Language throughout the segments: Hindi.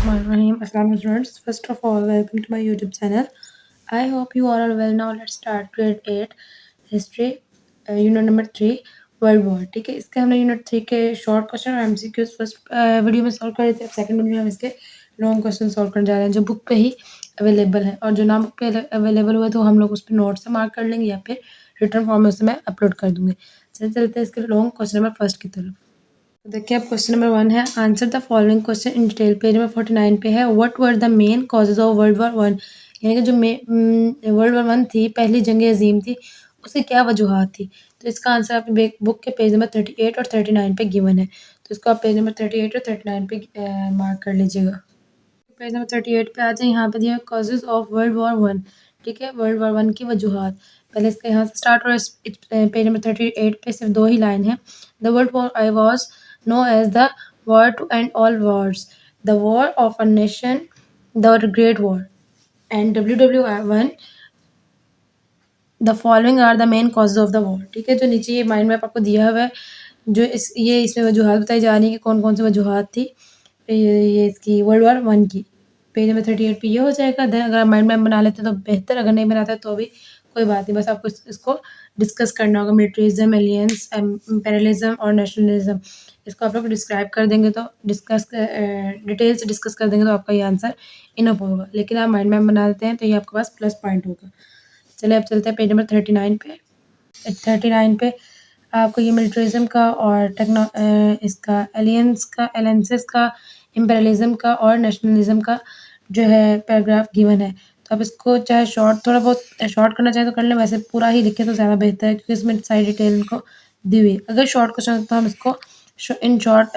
Bismillahirrahmanirrahim. Assalamu students. First of all, welcome to my YouTube channel. I hope you all are well now. Let's start grade 8 history unit number 3 world war. ठीक है, इसके हमने यूनिट 3 के शॉर्ट क्वेश्चन और एमसीक्यूज फर्स्ट वीडियो में सॉल्व कर रहे थे। अब सेकंड वीडियो में हम इसके लॉन्ग क्वेश्चन सॉल्व करने जा रहे हैं जो बुक पे ही अवेलेबल है, और जो ना बुक पे अवेलेबल हुआ तो हम लोग उस पर नोट से मार्क कर लेंगे या फिर रिटर्न फॉर्म में उसे मैं अपलोड कर दूंगी। चलते हैं इसके लॉन्ग क्वेश्चन नंबर फर्स्ट की तरफ। तो देखिए, अब क्वेश्चन नंबर 1 है, answer the following question in detail. Page number 49 पे है, what were the main causes of world war 1, यानी कि जो वर्ल्ड वॉर 1 थी, पहली जंग अजीम थी, उसकी क्या वजूहत थी। तो इसका आंसर आपकी बुक के पेज नंबर 38 और 39 पे गिवन है, तो इसको आप पेज नंबर 38 और 39 पे मार्क कर लीजिएगा। पेज नंबर 38 पे आ जाए, यहाँ पे दिया कॉजेज ऑफ वर्ल्ड वॉर 1। ठीक है, वर्ल्ड वॉर 1 की वजूहत पहले इसका यहाँ से स्टार्ट हो रहा है। पेज नंबर 38 पे सिर्फ 2 ही लाइन है। The World War I was known as the war to end all wars, the war of a nation, the Great War, and WW1 the following are the main causes of the war. ठीक है, जो नीचे ये माइंड मैप आपको दिया हुआ है, जो इसमें वजूहत बताई जा रही है कि कौन कौन सी वजूहत थी ये इसकी वर्ल्ड वॉर 1 की। पेज नंबर 38 पे ये हो जाएगा। देन अगर माइंड मैप बना लेते तो बेहतर, अगर नहीं बनाते तो भी कोई बात नहीं, बस आपको इसको डिस्कस करना होगा। मिलिट्रिज्म, एलियंस, इम्पेरियलिज्म और नेशनलिज्म, इसको आप लोग डिस्क्राइब कर देंगे तो डिटेल से डिस्कस कर देंगे तो आपका ये आंसर इनफ होगा। लेकिन आप माइंड मैप बना देते हैं तो ये आपके पास प्लस पॉइंट होगा। चलिए अब चलते हैं पेज नंबर 39 पे। 39 पे आपको ये मिलिट्रिज्म का और इसका एलियंसेस का, इम्पेरियलिज्म का और नेशनलिज्म का जो है पैराग्राफ गिवन है। तो आप इसको चाहे थोड़ा बहुत शॉर्ट करना चाहें तो कर लें, वैसे पूरा ही लिखें तो ज़्यादा बेहतर है क्योंकि इसमें सारी डिटेल इनको दी हुई है। अगर शॉर्ट क्वेश्चन तो हम इसको इन शॉर्ट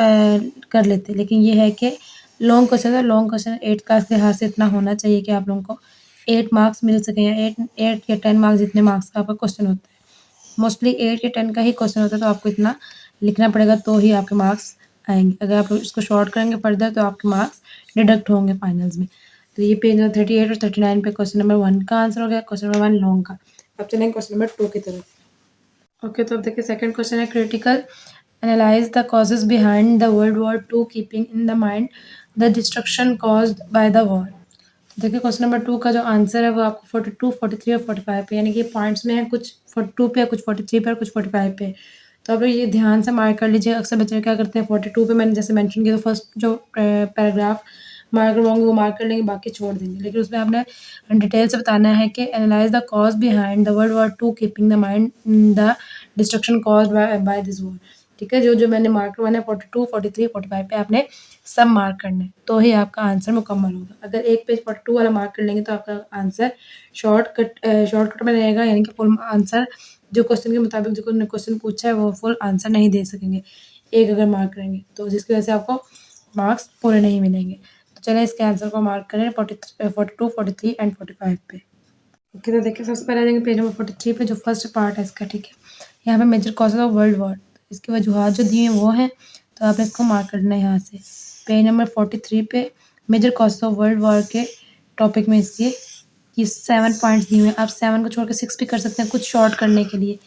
कर लेते, लेकिन ये है कि लॉन्ग क्वेश्चन है। लॉन्ग क्वेश्चन 8 क्लास के लिहाज से इतना होना चाहिए कि आप लोगों को 8 मार्क्स मिल सकें, या 8 या 10 मार्क्स जितने मार्क्स का आपका क्वेश्चन होता है। मोस्टली 8 या 10 का ही क्वेश्चन होता है, तो आपको इतना लिखना पड़ेगा तो ही आपके मार्क्स आएंगे। अगर आप इसको शॉर्ट करेंगे फर्दर तो आपके मार्क्स डिडक्ट होंगे फाइनल्स में। तो ये पेज नंबर 38 और 39 पे क्वेश्चन नंबर 1 का आंसर हो गया। क्वेश्चन नंबर 1 लॉन्ग का। अब चलेंगे क्वेश्चन नंबर 2 की तरफ। ओके, तो अब देखिए सेकंड क्वेश्चन है, critical analyse the causes behind the World war 2 keeping in the mind the destruction caused by the war. देखिए क्वेश्चन नंबर 2 का जो आंसर है वो आपको 42, 43 और 45 पे, यानी कि पॉइंट्स में है, कुछ 42 पे, कुछ 43 पे और कुछ 45 पे। तो आप लोग ये ध्यान से मार्क कर लीजिए। अक्सर बच्चे क्या करते हैं, 42 पे मैंने जैसे मेंशन किया तो फर्स्ट जो पैराग्राफ मार्क करवाऊंगे वो मार्क कर लेंगे, बाकी छोड़ देंगे। लेकिन उसमें आपने डिटेल से बताना है कि analyse the cause behind the World war 2 keeping the mind the destruction cause by this war. ठीक है, जो जो मैंने मार्क करवाना है 42, 43, 45 पे आपने सब मार्क करना है तो ही आपका आंसर मुकम्मल होगा। अगर एक पेज 42 वाला मार्क कर लेंगे तो आपका आंसर शॉर्टकट में रहेगा, यानी कि फुल आंसर जो क्वेश्चन के मुताबिक जो क्वेश्चन पूछा है वो फुल आंसर नहीं दे सकेंगे एक अगर मार्क करेंगे तो, जिसकी वजह से आपको मार्क्स पूरे नहीं मिलेंगे। तो चलिए इसके आंसर को मार्क करें 42, 43 एंड 45 पे। ओके, तो देखिए सबसे पहले देंगे पेज नंबर 43 पे जो फर्स्ट पार्ट है इसका। ठीक है, यहाँ पे major causes of world war, इसकी वजूहत जो दी हैं वो हैं, तो आपने इसको मार्क करना है यहाँ से। पेज नंबर 43 पे major causes of world war के टॉपिक में इसके ये 7 पॉइंट्स दिए हुए हैं। आप 7 को छोड़ के 6 भी कर सकते हैं कुछ शॉर्ट करने के लिए,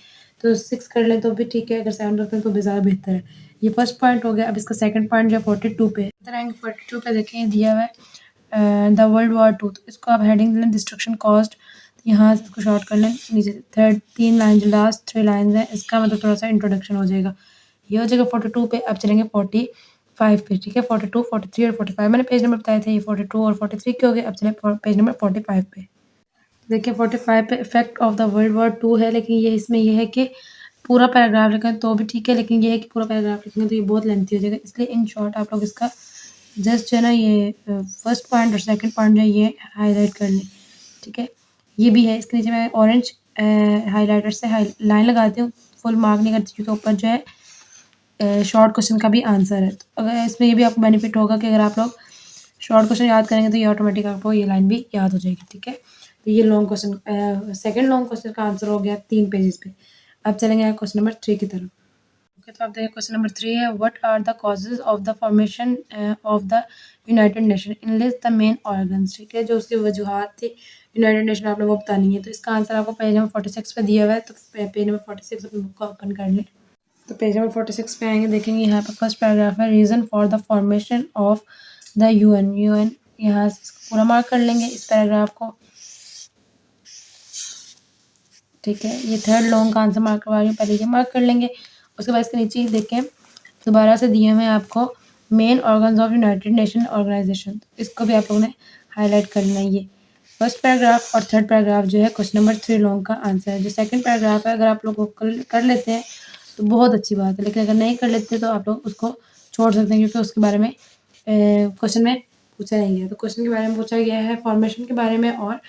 तो 6 कर लें तो भी ठीक है, अगर 7 करते हैं तो भी ज़्यादा बेहतर है। ये फर्स्ट पॉइंट हो गया। अब इसका सेकंड पॉइंट जो है 42 पे, इधर आएंगे 42 पे देखें दिया हुआ है द वर्ल्ड वॉर 2, तो इसको आप हेडिंग दें डिस्ट्रक्शन कॉस्ट, यहाँ से इसको शॉर्ट कर लें। नीचे थर्ड 3 लाइन जो लास्ट 3 लाइन है इसका मतलब थोड़ा सा इंट्रोडक्शन हो जाएगा। ये हो जाएगा 42 पे। अब चलेंगे 45 पे। ठीक है, 42, 43 और 45 मैंने पेज नंबर बताए थे, ये 42 और 43 के हो गए। अब चलें पेज नंबर 45 पे। देखिए 45 पे effect of the World war 2 है, लेकिन ये इसमें ये है कि पूरा पैराग्राफ लिखें तो भी ठीक है, लेकिन ये है कि पूरा पैराग्राफ लिखेंगे तो ये बहुत लेंथी हो जाएगा, इसलिए इन शॉर्ट आप लोग इसका जस्ट जो है ना ये फर्स्ट पॉइंट और सेकंड पॉइंट जो है ये हाईलाइट कर लें। ठीक है, ये भी है, इसके नीचे मैं ऑरेंज हाईलाइटर से लाइन लगाती हूँ, फुल मार्क नहीं करती क्योंकि ऊपर जो है शॉर्ट क्वेश्चन का भी आंसर है। तो अगर इसमें ये भी आपको बेनिफिट होगा कि अगर आप लोग शॉर्ट क्वेश्चन याद करेंगे तो ये ऑटोमेटिक आपको ये लाइन भी याद हो जाएगी। ठीक है, तो ये long question second long question का आंसर हो गया 3 पेजेस पे। अब चलेंगे क्वेश्चन नंबर 3 की तरफ। ओके, तो आप देखिए क्वेश्चन नंबर 3 है, what are the causes of the formation of the United Nation, enlist the main organs. ठीक है, जो उसकी वजूहत थी यूनाइटेड नेशन आप लोगों को बतानी है, तो इसका आंसर आपको पेज नंबर 46 पे दिया हुआ है। तो पेज नंबर 46 अपनी बुक को ओपन कर लें। तो पेज नंबर 46 पे आएंगे, देखेंगे यहाँ पे फर्स्ट पैराग्राफ है, reason for the formation of the UN, UN यहाँ से इसको पूरा मार्क कर लेंगे इस पैराग्राफ को। ठीक है, ये थर्ड लॉन्ग का आंसर मार्क करवा रही हूँ, पहले ये मार्क कर लेंगे। उसके बाद इसके नीचे देखें दोबारा से दिए हुए हैं आपको main organs of United Nation organization, इसको भी आप लोगों ने हाईलाइट करना है। ये फर्स्ट पैराग्राफ और थर्ड पैराग्राफ जो है क्वेश्चन नंबर 3 लॉन्ग का आंसर है। जो सेकंड पैराग्राफ है अगर आप लोग कर लेते हैं तो बहुत अच्छी बात है, लेकिन अगर नहीं कर लेते तो आप लोग उसको छोड़ सकते हैं, क्योंकि उसके बारे में क्वेश्चन में पूछा नहीं गया। तो क्वेश्चन के बारे में पूछा गया है फॉर्मेशन के बारे में और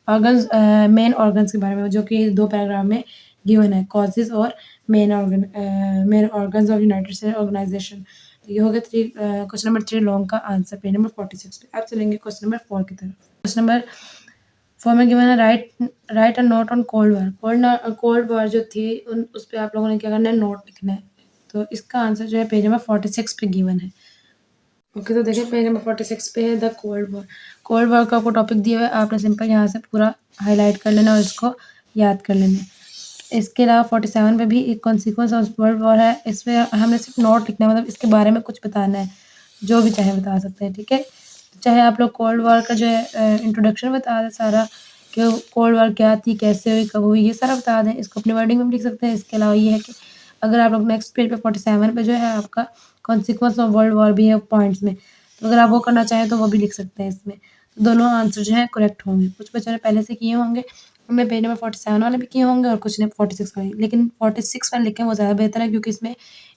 ऑर्गन्स, मेन ऑर्गन्स के बारे में, जो कि 2 पैराग्राफ में गिवन है, कॉजेज़ और main organs of United State organization. तो ये हो गया क्वेश्चन नंबर 3 लॉन्ग का आंसर, पेज नंबर 46 पे। अब चलेंगे क्वेश्चन नंबर 4 की तरफ। क्वेश्चन नंबर 4 में गिवन है right a note on cold war. Cold war जो थी उस पे आप लोगों ने क्या करना है, नोट लिखना है। तो इसका आंसर जो है पेज नंबर 46 पे गिवन है। ओके, तो देखिए पेज नंबर 46 पे है the cold war. Cold war का आपको टॉपिक दिया हुआ है, आपने सिंपल यहाँ से पूरा हाईलाइट कर लेना और इसको याद कर लेना है। इसके अलावा 47 पे भी एक कॉन्सिक्वेंस ऑफ वर्ल्ड वॉर है, इसमें हमने सिर्फ नोट लिखना है, मतलब इसके बारे में कुछ बताना है, जो भी चाहे बता सकते हैं। ठीक है, चाहे आप लोग कोल्ड वॉर का जो है इंट्रोडक्शन बता दें सारा, कि कोल्ड वॉर क्या थी, कैसे हुई, कब हुई, ये सारा बता दें, इसको अपनी वर्डिंग में भी लिख सकते हैं। इसके अलावा ये है कि अगर आप लोग नेक्स्ट पेज पे 47 पे जो है आपका कॉन्सिक्वेंस ऑफ वर्ल्ड वॉर भी है पॉइंट्स में, तो अगर आप वो करना चाहें तो वो भी लिख सकते हैं इसमें। तो दोनों आंसर जो है करेक्ट होंगे। कुछ बच्चों ने पहले से किए होंगे, हमने पेज नंबर 47 वाले भी किए होंगे और कुछ ने 46 वाले, लेकिन 46 वाले लिखें वो ज़्यादा बेहतर है, क्योंकि इसमें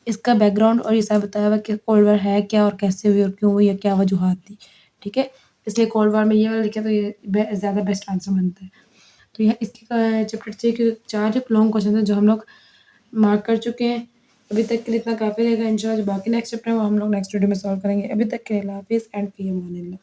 इसका बैकग्राउंड और ये सब बताया हुआ कि कोल्ड वॉर है क्या और कैसे हुई और क्यों हुई या क्या वजूहात थी। ठीक है, इसलिए कोल्ड वॉर में ये वाला लिखे तो ये ज़्यादा बेस्ट आंसर बनता है। तो यह इसकी चैप्टर 3 के 4 लॉन्ग क्वेश्चन है जो हम लोग मार्क कर चुके हैं। अभी तक के लिए इतना काफ़ी रहेगा। इंशाल्लाह जो बाकी नेक्स्ट चैप्टर है वो हम लोग नेक्स्ट वीडियो में सॉल्व करेंगे। अभी तक के लिए अल्लाह हाफ़िज़ एंड फ़ी अमानिल्लाह।